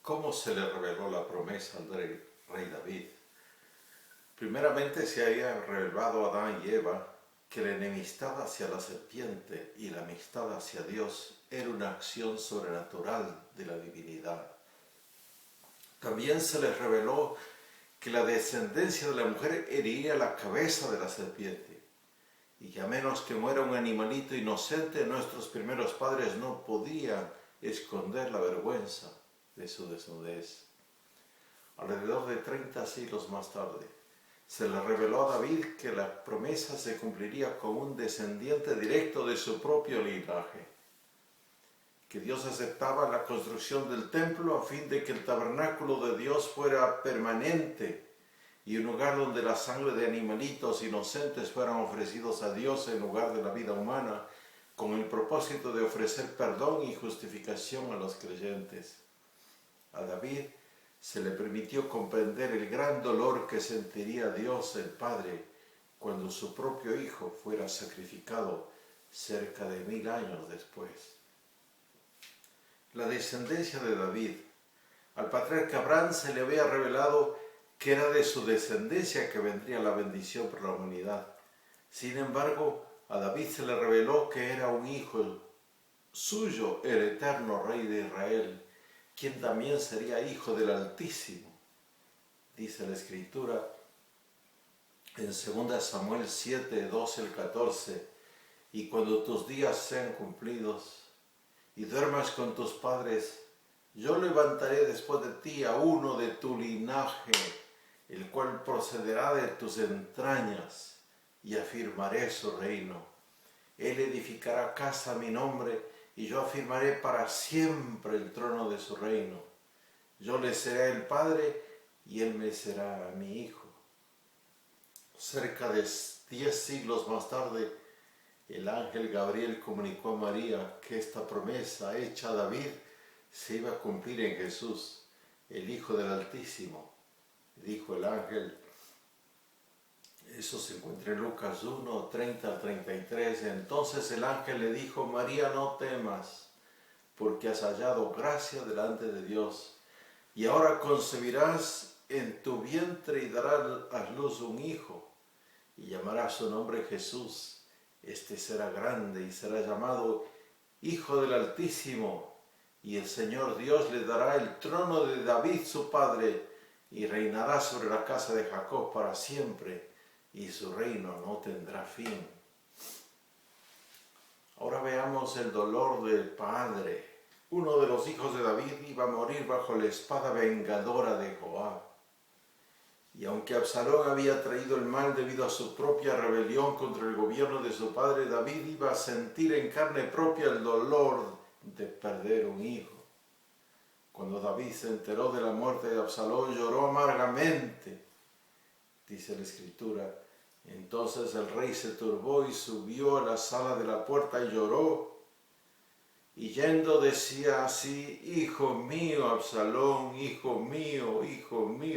¿Cómo se le reveló la promesa al rey David? Primeramente se había revelado a Adán y Eva que la enemistad hacia la serpiente y la amistad hacia Dios era una acción sobrenatural de la divinidad. También se les reveló que la descendencia de la mujer heriría la cabeza de la serpiente y que a menos que muera un animalito inocente, nuestros primeros padres no podían esconder la vergüenza de su desnudez. Alrededor de 30 siglos más tarde, se le reveló a David que la promesa se cumpliría con un descendiente directo de su propio linaje, que Dios aceptaba la construcción del templo a fin de que el tabernáculo de Dios fuera permanente y un lugar donde la sangre de animalitos inocentes fueran ofrecidos a Dios en lugar de la vida humana, con el propósito de ofrecer perdón y justificación a los creyentes. A David se le permitió comprender el gran dolor que sentiría Dios el Padre cuando su propio Hijo fuera sacrificado cerca de 1000 años después. La descendencia de David. Al patriarca Abraham se le había revelado que era de su descendencia que vendría la bendición por la humanidad. Sin embargo, a David se le reveló que era un hijo suyo, el eterno Rey de Israel, quien también sería hijo del Altísimo. Dice la Escritura en 2 Samuel 7, 12 al 14, y cuando tus días sean cumplidos y duermas con tus padres, yo levantaré después de ti a uno de tu linaje, el cual procederá de tus entrañas, y afirmaré su reino. Él edificará casa a mi nombre, y yo afirmaré para siempre el trono de su reino. Yo le seré el padre, y él me será mi hijo. Cerca de 10 siglos más tarde, el ángel Gabriel comunicó a María que esta promesa hecha a David se iba a cumplir en Jesús, el Hijo del Altísimo. Dijo el ángel, eso se encuentra en Lucas 1, 30 al 33. Entonces el ángel le dijo, María, no temas, porque has hallado gracia delante de Dios, y ahora concebirás en tu vientre y darás a luz un hijo, y llamarás su nombre Jesús. Este será grande y será llamado Hijo del Altísimo, y el Señor Dios le dará el trono de David su padre, y reinará sobre la casa de Jacob para siempre, y su reino no tendrá fin. Ahora veamos el dolor del padre. Uno de los hijos de David iba a morir bajo la espada vengadora de Joab. Y aunque Absalón había traído el mal debido a su propia rebelión contra el gobierno de su padre, David iba a sentir en carne propia el dolor de perder un hijo. Cuando David se enteró de la muerte de Absalón, lloró amargamente, dice la Escritura. Entonces el rey se turbó y subió a la sala de la puerta y lloró. Y yendo decía así, Hijo mío, Absalón, hijo mío,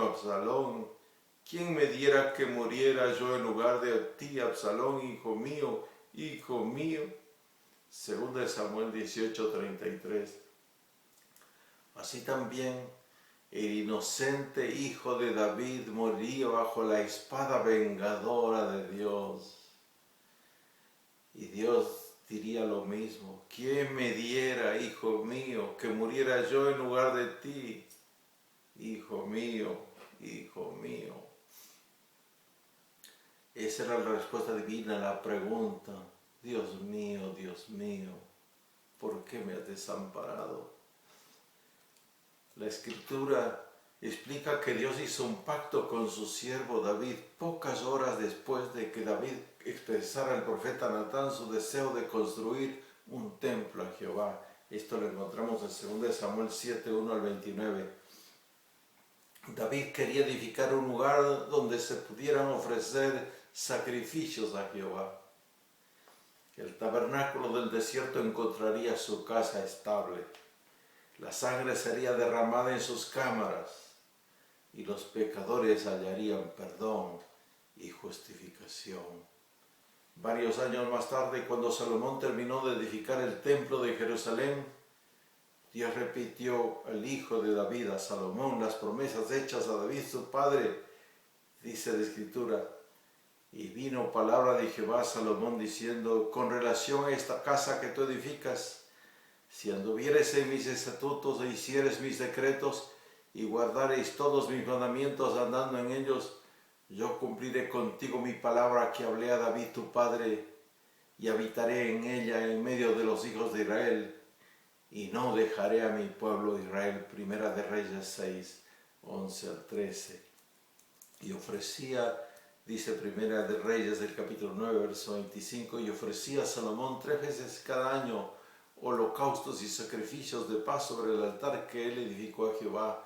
Absalón. ¿Quién me diera que muriera yo en lugar de ti, Absalón, hijo mío, hijo mío? Según de Samuel 18:33. Así también el inocente hijo de David moría bajo la espada vengadora de Dios. Y Dios diría lo mismo. ¿Quién me diera, hijo mío, que muriera yo en lugar de ti? Hijo mío, hijo mío. Esa era la respuesta divina a la pregunta, Dios mío, ¿por qué me has desamparado? La Escritura explica que Dios hizo un pacto con su siervo David pocas horas después de que David expresara al profeta Natán su deseo de construir un templo a Jehová. Esto lo encontramos en 2 Samuel 7, 1 al 29. David quería edificar un lugar donde se pudieran ofrecer sacrificios a Jehová. El tabernáculo del desierto encontraría su casa estable. La sangre sería derramada en sus cámaras y los pecadores hallarían perdón y justificación. Varios años más tarde, cuando Salomón terminó de edificar el templo de Jerusalén, Dios repitió al hijo de David, a Salomón, las promesas hechas a David su padre, dice la Escritura. Y vino palabra de Jehová a Salomón diciendo, con relación a esta casa que tú edificas, si anduvieres en mis estatutos e hicieres mis decretos y guardareis todos mis mandamientos andando en ellos, yo cumpliré contigo mi palabra que hablé a David tu padre y habitaré en ella en medio de los hijos de Israel y no dejaré a mi pueblo Israel. Primera de Reyes 6, 11 al 13. Y ofrecía, dice Primera de Reyes del capítulo 9, verso 25, y ofrecía a Salomón 3 veces cada año holocaustos y sacrificios de paz sobre el altar que él edificó a Jehová,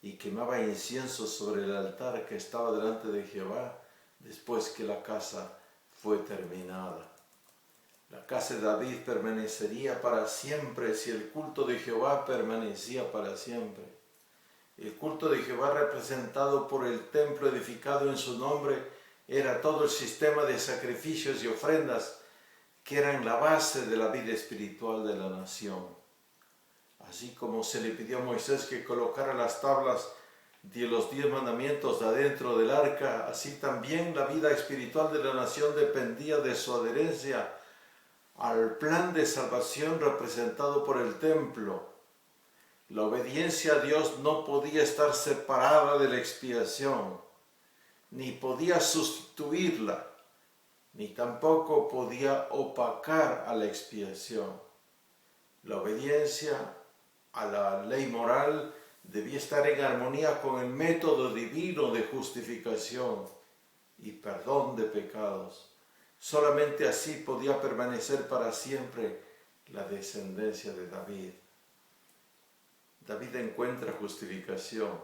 y quemaba incienso sobre el altar que estaba delante de Jehová después que la casa fue terminada. La casa de David permanecería para siempre si el culto de Jehová permanecía para siempre. El culto de Jehová representado por el templo edificado en su nombre era todo el sistema de sacrificios y ofrendas que eran la base de la vida espiritual de la nación. Así como se le pidió a Moisés que colocara las tablas de los 10 mandamientos de adentro del arca, así también la vida espiritual de la nación dependía de su adherencia al plan de salvación representado por el templo. La obediencia a Dios no podía estar separada de la expiación, ni podía sustituirla, ni tampoco podía opacar a la expiación. La obediencia a la ley moral debía estar en armonía con el método divino de justificación y perdón de pecados. Solamente así podía permanecer para siempre la descendencia de David. David encuentra justificación.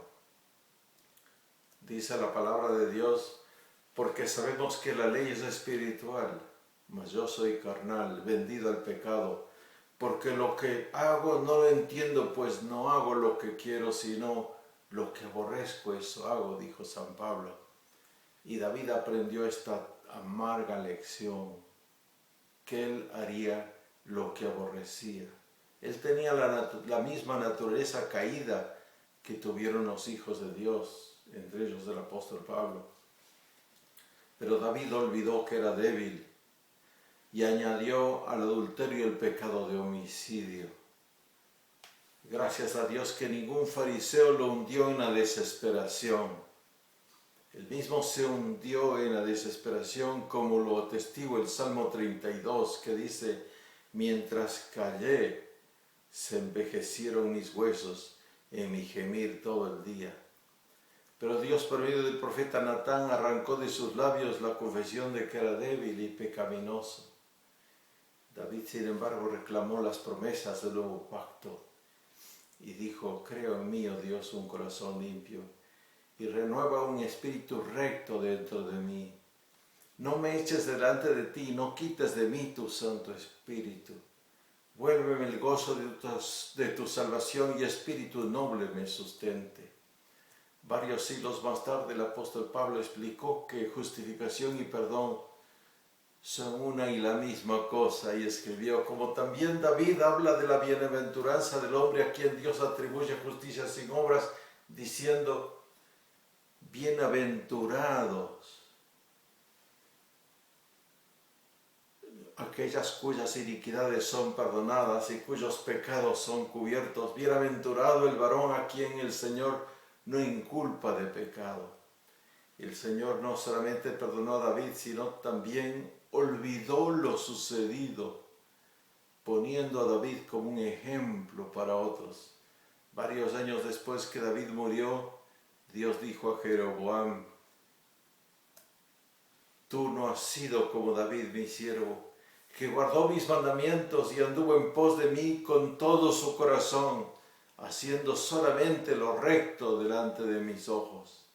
Dice la palabra de Dios, porque sabemos que la ley es espiritual, mas yo soy carnal, vendido al pecado. Porque lo que hago no lo entiendo, pues no hago lo que quiero, sino lo que aborrezco, eso hago, dijo San Pablo. Y David aprendió esta amarga lección, que él haría lo que aborrecía. Él tenía la misma naturaleza caída que tuvieron los hijos de Dios, entre ellos el apóstol Pablo. Pero David olvidó que era débil y añadió al adulterio el pecado de homicidio. Gracias a Dios que ningún fariseo lo hundió en la desesperación. Él mismo se hundió en la desesperación, como lo atestigua el Salmo 32, que dice, mientras callé, se envejecieron mis huesos en mi gemir todo el día. Pero Dios, por medio del profeta Natán, arrancó de sus labios la confesión de que era débil y pecaminoso. David, sin embargo, reclamó las promesas del nuevo pacto y dijo, creo en mí, oh Dios, un corazón limpio y renueva un espíritu recto dentro de mí. No me eches delante de ti, no quites de mí tu Santo Espíritu. Vuélveme el gozo de tu salvación y espíritu noble me sustente. Varios siglos más tarde el apóstol Pablo explicó que justificación y perdón son una y la misma cosa, y escribió, como también David habla de la bienaventuranza del hombre a quien Dios atribuye justicia sin obras, diciendo, bienaventurados aquellas cuyas iniquidades son perdonadas y cuyos pecados son cubiertos. Bienaventurado el varón a quien el Señor no inculpa de pecado. El Señor no solamente perdonó a David, sino también olvidó lo sucedido, poniendo a David como un ejemplo para otros. Varios años después que David murió, Dios dijo a Jeroboam, tú no has sido como David mi siervo, que guardó mis mandamientos y anduvo en pos de mí con todo su corazón, haciendo solamente lo recto delante de mis ojos.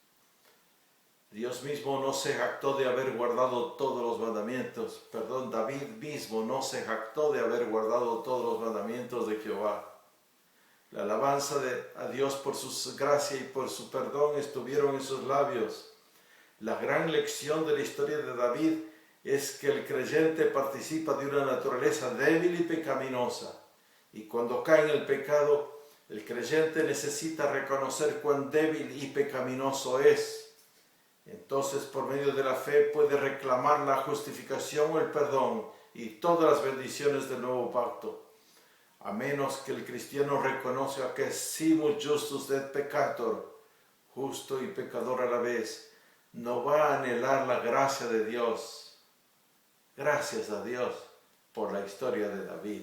Dios mismo no se jactó de haber guardado todos los mandamientos, David mismo no se jactó de haber guardado todos los mandamientos de Jehová. La alabanza a Dios por su gracia y por su perdón estuvieron en sus labios. La gran lección de la historia de David es que el creyente participa de una naturaleza débil y pecaminosa, Y cuando cae en el pecado, el creyente necesita reconocer cuán débil y pecaminoso es. Entonces, por medio de la fe, puede reclamar la justificación o el perdón y todas las bendiciones del nuevo pacto. A menos que el cristiano reconozca que simus justus et peccator, justo y pecador a la vez, no va a anhelar la gracia de Dios. Gracias a Dios por la historia de David.